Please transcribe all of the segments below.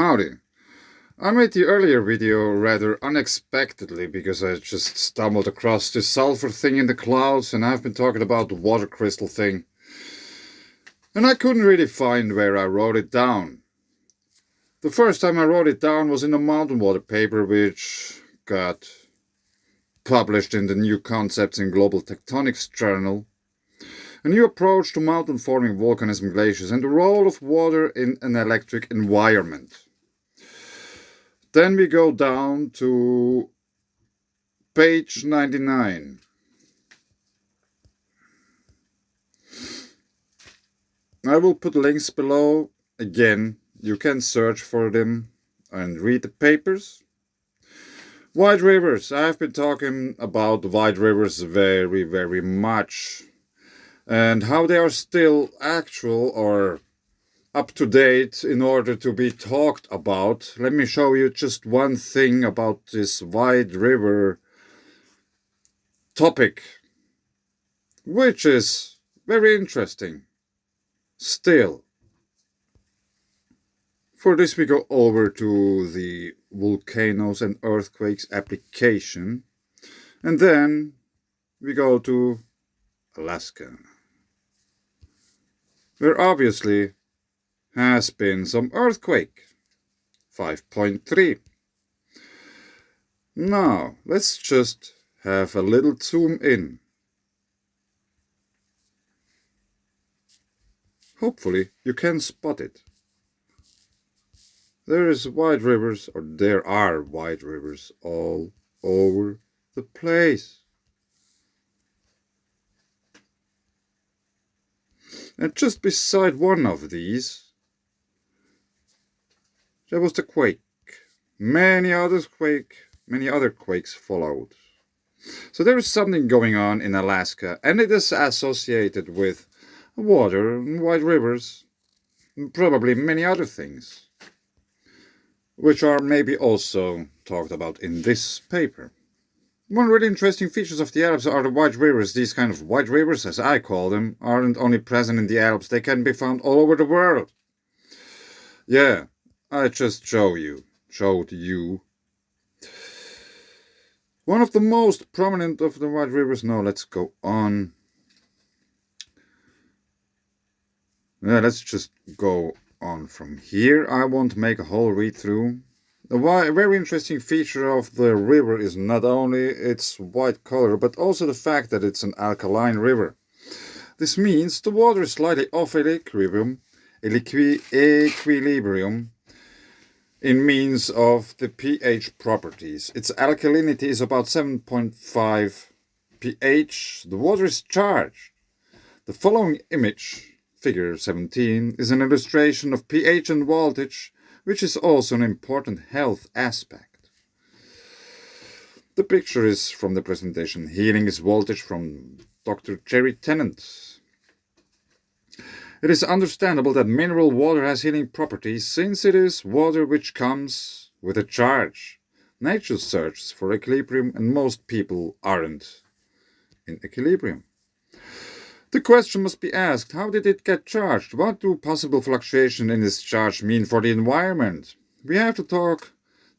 Howdy. I made the earlier video rather unexpectedly because I just stumbled across this sulfur thing in the clouds and I've been talking about the water crystal thing. And I couldn't really find where I wrote it down. The first time I wrote it down was in a mountain water paper which got published in the New Concepts in Global Tectonics journal. A new approach to mountain forming volcanism glaciers and the role of water in an electric environment. Then we go down to page 99. I will put links below. Again, you can search for them and read the papers. Wide rivers. I've been talking about wide rivers very much. And how they are still actual or up to date in order to be talked about. Let me show you just one thing about this wide river topic, which is very interesting still. For this we go over to the volcanoes and earthquakes application, and then we go to Alaska, where obviously has been some earthquake, 5.3. Now, let's just have a little zoom in. Hopefully you can spot it. There are wide rivers all over the place. And just beside one of these, there was the quake. Many other quakes followed. So there is something going on in Alaska, and it is associated with water and wide rivers, and probably many other things, which are maybe also talked about in this paper. One really interesting features of the Alps are the wide rivers. These kind of wide rivers, as I call them, aren't only present in the Alps, they can be found all over the world. Yeah, I just showed you. One of the most prominent of the wide rivers. Now let's go on. Yeah, let's just go on from here. I won't make a whole read through. A very interesting feature of the river is not only its white color, but also the fact that it's an alkaline river. This means the water is slightly off equilibrium in means of the pH properties. Its alkalinity is about 7.5 pH. The water is charged. The following image, figure 17, is an illustration of pH and voltage, which is also an important health aspect. The picture is from the presentation Healing is Voltage from Dr. Jerry Tennant. It is understandable that mineral water has healing properties since it is water which comes with a charge. Nature searches for equilibrium and most people aren't in equilibrium. The question must be asked, how did it get charged? What do possible fluctuations in its charge mean for the environment? We have to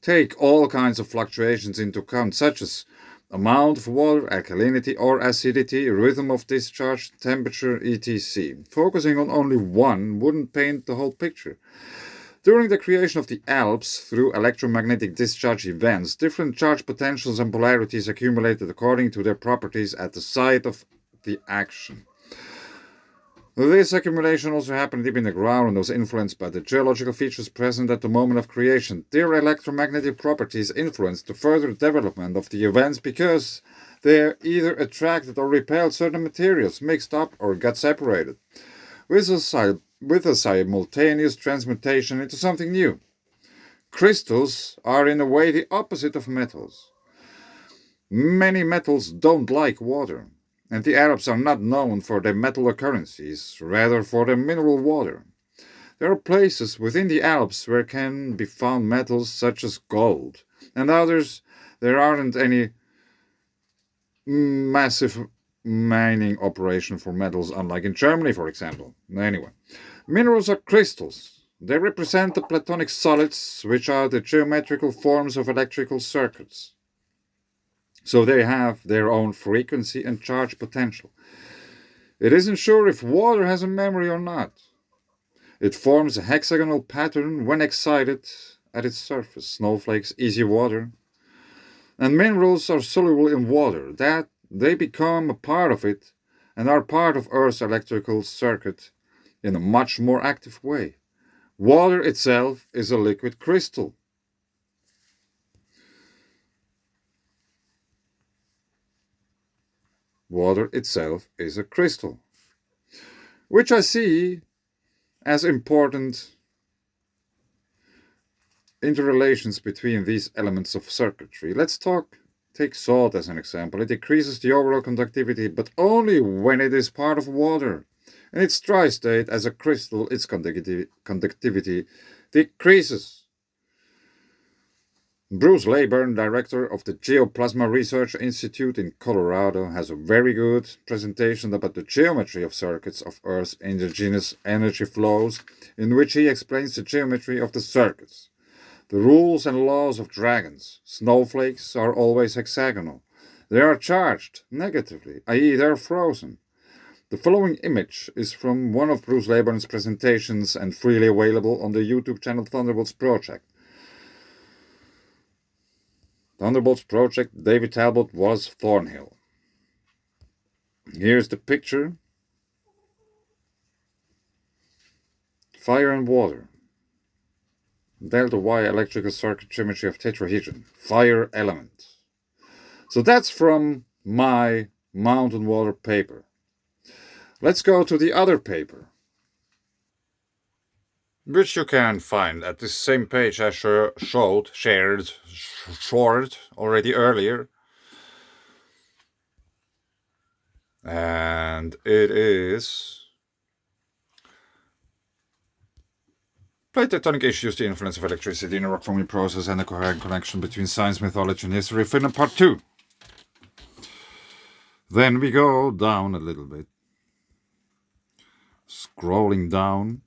take all kinds of fluctuations into account, such as amount of water, alkalinity or acidity, rhythm of discharge, temperature, etc. Focusing on only one wouldn't paint the whole picture. During the creation of the Alps, through electromagnetic discharge events, different charge potentials and polarities accumulated according to their properties at the site of the action. This accumulation also happened deep in the ground and was influenced by the geological features present at the moment of creation. Their electromagnetic properties influenced the further development of the events because they either attracted or repelled certain materials, mixed up or got separated, with a simultaneous transmutation into something new. Crystals are in a way the opposite of metals. Many metals don't like water. And the Alps are not known for their metal occurrences, rather for their mineral water. There are places within the Alps where can be found metals such as gold, and others there aren't any massive mining operation for metals, unlike in Germany, for example. Anyway, minerals are crystals. They represent the Platonic solids, which are the geometrical forms of electrical circuits. So they have their own frequency and charge potential. It isn't sure if water has a memory or not. It forms a hexagonal pattern when excited at its surface. Snowflakes, easy water. And minerals are soluble in water. That they become a part of it and are part of Earth's electrical circuit in a much more active way. Water itself is a liquid crystal. Water itself is a crystal, which I see as important interrelations between these elements of circuitry. Let's take salt as an example. It decreases the overall conductivity, but only when it is part of water. In its dry state, as a crystal, its conductivity decreases. Bruce Leyburn, director of the Geoplasma Research Institute in Colorado, has a very good presentation about the geometry of circuits of Earth's indigenous energy flows, in which he explains the geometry of the circuits. The rules and laws of dragons. Snowflakes are always hexagonal. They are charged negatively, i.e. they are frozen. The following image is from one of Bruce Leyburn's presentations and freely available on the YouTube channel Thunderbolts Project. Thunderbolts Project, David Talbot was Thornhill. Here's the picture. Fire and water. Delta Y electrical circuit geometry of tetrahedron. Fire element. So that's from my mountain water paper. Let's go to the other paper, which you can find at this same page I shared already earlier. And it is Plate tectonic issues, the influence of electricity in a rock forming process, and the coherent connection between science, mythology, and history, film part 2. Then we go down a little bit. Scrolling down.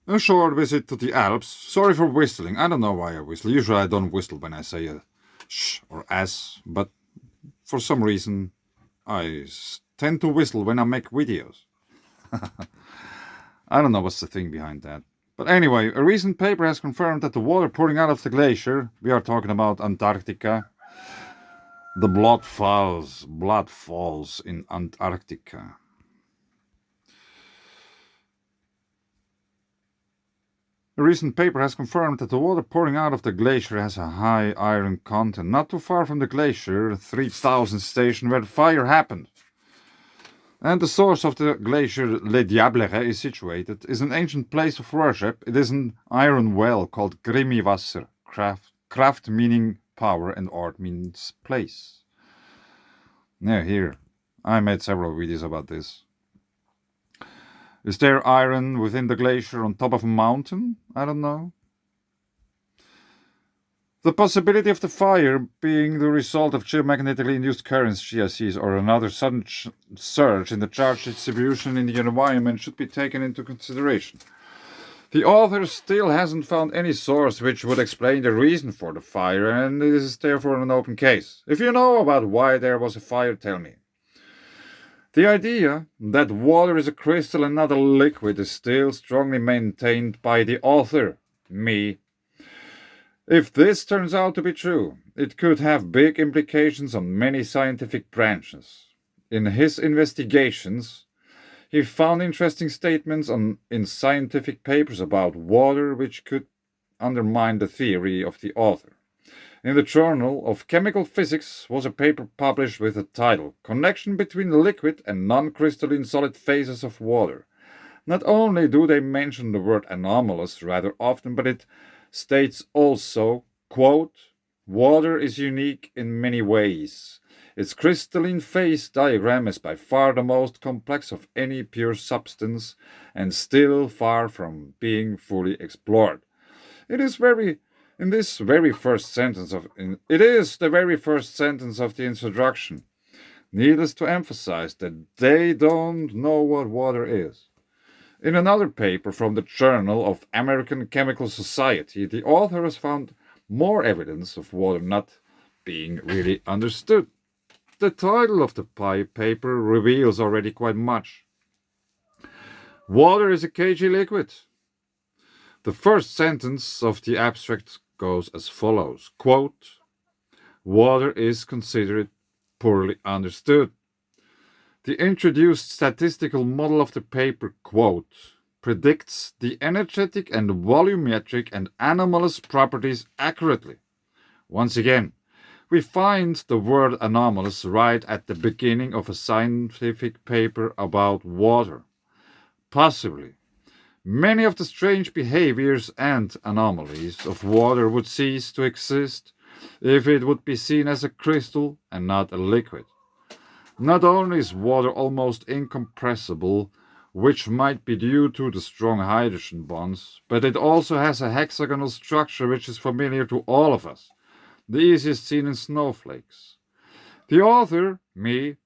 A short visit to the Alps. Sorry for whistling. I don't know why I whistle. Usually I don't whistle when I say a sh or s, but for some reason I tend to whistle when I make videos. I don't know what's the thing behind that. But anyway, a recent paper has confirmed that the water pouring out of the glacier, we are talking about Antarctica, the blood falls in Antarctica. A recent paper has confirmed that the water pouring out of the glacier has a high iron content, not too far from the glacier 3000 station where the fire happened. And the source of the glacier Le Diablere is situated is an ancient place of worship. It is an iron well called Grimivasser, Kraft meaning power and art means place. Yeah, here. I made several videos about this. Is there iron within the glacier on top of a mountain? I don't know. The possibility of the fire being the result of geomagnetically induced currents, GICs, or another sudden surge in the charge distribution in the environment should be taken into consideration. The author still hasn't found any source which would explain the reason for the fire, and it is therefore an open case. If you know about why there was a fire, tell me. The idea that water is a crystal and not a liquid is still strongly maintained by the author, me. If this turns out to be true, it could have big implications on many scientific branches. In his investigations, he found interesting statements in scientific papers about water which could undermine the theory of the author. In the Journal of Chemical Physics was a paper published with the title Connection Between Liquid and Non-Crystalline Solid Phases of Water. Not only do they mention the word anomalous rather often, but it states also, quote, water is unique in many ways. Its crystalline phase diagram is by far the most complex of any pure substance and still far from being fully explored. It is the very first sentence of the introduction. Needless to emphasize that they don't know what water is. In another paper from the Journal of American Chemical Society, the author has found more evidence of water not being really understood. The title of the paper reveals already quite much. Water is a cagey liquid. The first sentence of the abstract goes as follows, quote, water is considered poorly understood. The introduced statistical model of the paper, quote, predicts the energetic and volumetric and anomalous properties accurately. Once again, we find the word anomalous right at the beginning of a scientific paper about water. Possibly, many of the strange behaviors and anomalies of water would cease to exist if it would be seen as a crystal and not a liquid. Not only is water almost incompressible, which might be due to the strong hydrogen bonds, but it also has a hexagonal structure which is familiar to all of us, the easiest seen in snowflakes. The author, me,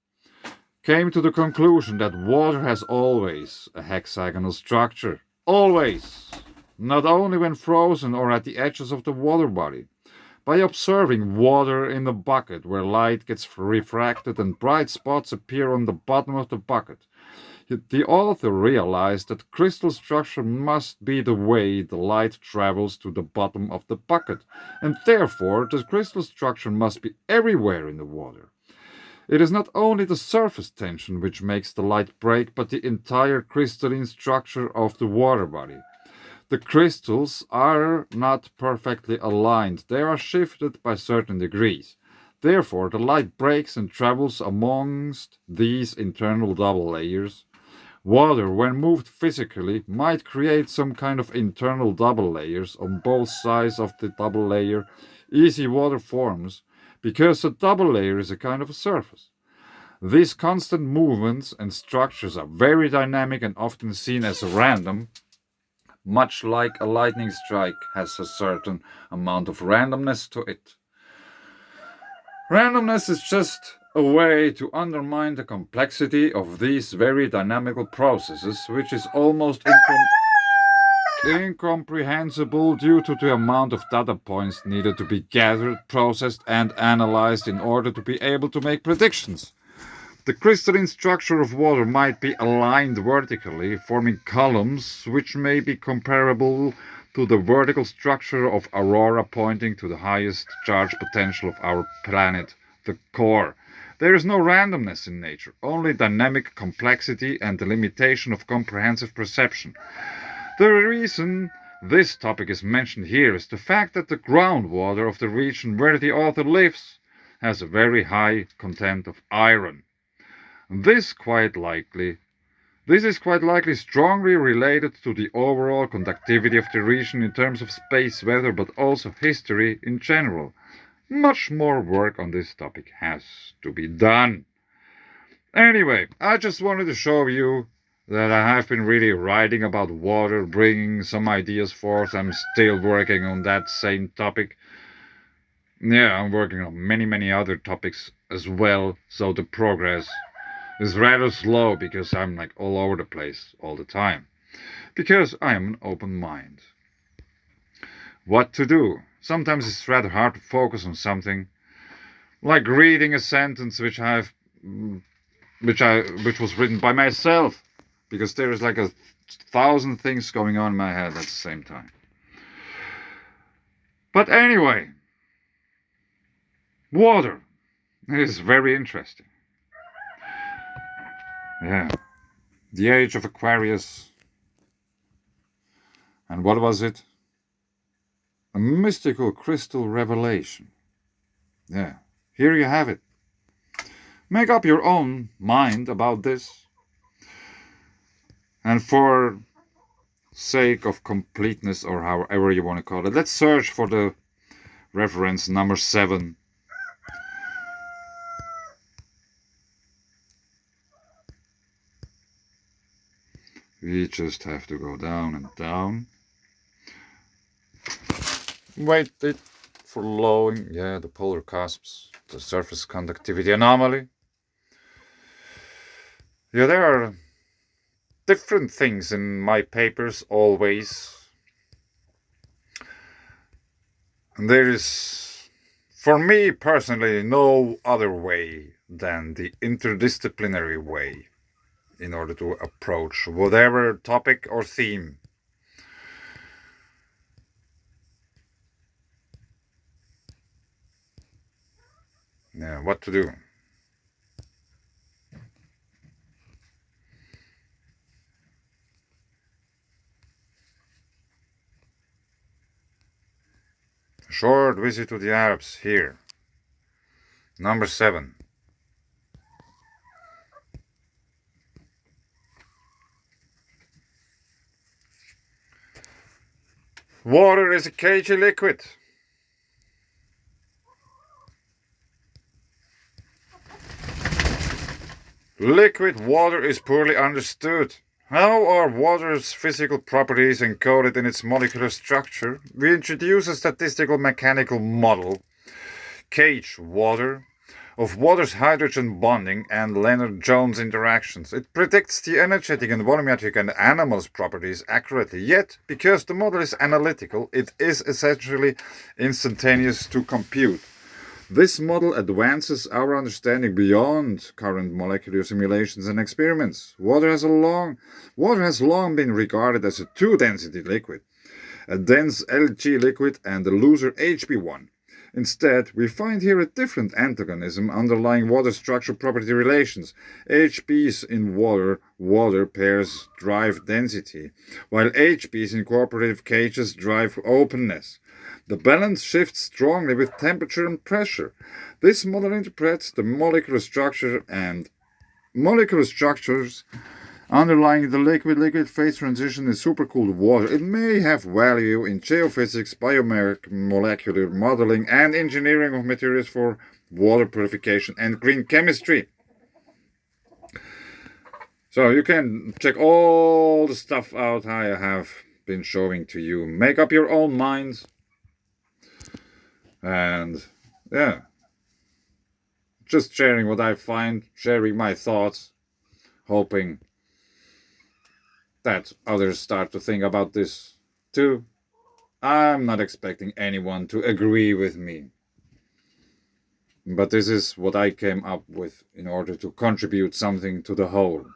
came to the conclusion that water has always a hexagonal structure. Always! Not only when frozen or at the edges of the water body. By observing water in the bucket where light gets refracted and bright spots appear on the bottom of the bucket, the author realized that crystal structure must be the way the light travels to the bottom of the bucket, and therefore the crystal structure must be everywhere in the water. It is not only the surface tension which makes the light break, but the entire crystalline structure of the water body. The crystals are not perfectly aligned. They are shifted by certain degrees. Therefore, the light breaks and travels amongst these internal double layers. Water, when moved physically, might create some kind of internal double layers on both sides of the double layer. Easy water forms because a double layer is a kind of a surface. These constant movements and structures are very dynamic and often seen as random, much like a lightning strike has a certain amount of randomness to it. Randomness is just a way to undermine the complexity of these very dynamical processes, which is almost incomprehensible due to the amount of data points needed to be gathered, processed, and analyzed in order to be able to make predictions. The crystalline structure of water might be aligned vertically, forming columns which may be comparable to the vertical structure of aurora pointing to the highest charge potential of our planet, the core. There is no randomness in nature, only dynamic complexity and the limitation of comprehensive perception. The reason this topic is mentioned here is the fact that the groundwater of the region where the author lives has a very high content of iron. This is quite likely strongly related to the overall conductivity of the region in terms of space weather, but also history in general. Much more work on this topic has to be done. Anyway, I just wanted to show you that I have been really writing about water, bringing some ideas forth. I'm still working on that same topic. Yeah, I'm working on many other topics as well, so the progress is rather slow because I'm like all over the place all the time. Because I am an open mind. What to do? Sometimes it's rather hard to focus on something, like reading a sentence which was written by myself, because there is like 1,000 things going on in my head at the same time. But anyway, water is very interesting. Yeah. The age of Aquarius. And what was it? A mystical crystal revelation. Yeah. Here you have it. Make up your own mind about this. And for sake of completeness, or however you want to call it, let's search for the reference number 7. We just have to go down and down. Wait it for lowering. Yeah, the polar cusps, the surface conductivity anomaly. Yeah, there are different things in my papers always. And there is, for me personally, no other way than the interdisciplinary way in order to approach whatever topic or theme. Yeah, what to do. Short visit to the Alps here. Number 7. Water is a cagey liquid. Liquid water is poorly understood. How are water's physical properties encoded in its molecular structure? We introduce a statistical mechanical model, cage water, of water's hydrogen bonding and Lennard-Jones interactions. It predicts the energetic and volumetric and anomalous properties accurately, yet, because the model is analytical, it is essentially instantaneous to compute. This model advances our understanding beyond current molecular simulations and experiments. Water has long been regarded as a two-density liquid, a dense Lg liquid and a looser Hb one. Instead, we find here a different antagonism underlying water structure property relations. HBs in water pairs drive density, while HBs in cooperative cages drive openness. The balance shifts strongly with temperature and pressure. This model interprets the molecular structure and molecular structures underlying the liquid-liquid phase transition in supercooled water. It may have value in geophysics, biomolecular modeling, and engineering of materials for water purification and green chemistry. So you can check all the stuff out I have been showing to you. Make up your own minds. And yeah, just sharing what I find, sharing my thoughts, hoping that others start to think about this too. I'm not expecting anyone to agree with me, but this is what I came up with in order to contribute something to the whole.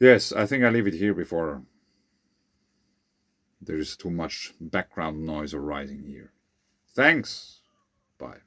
Yes, I think I leave it here before there is too much background noise arising here. Thanks. Bye.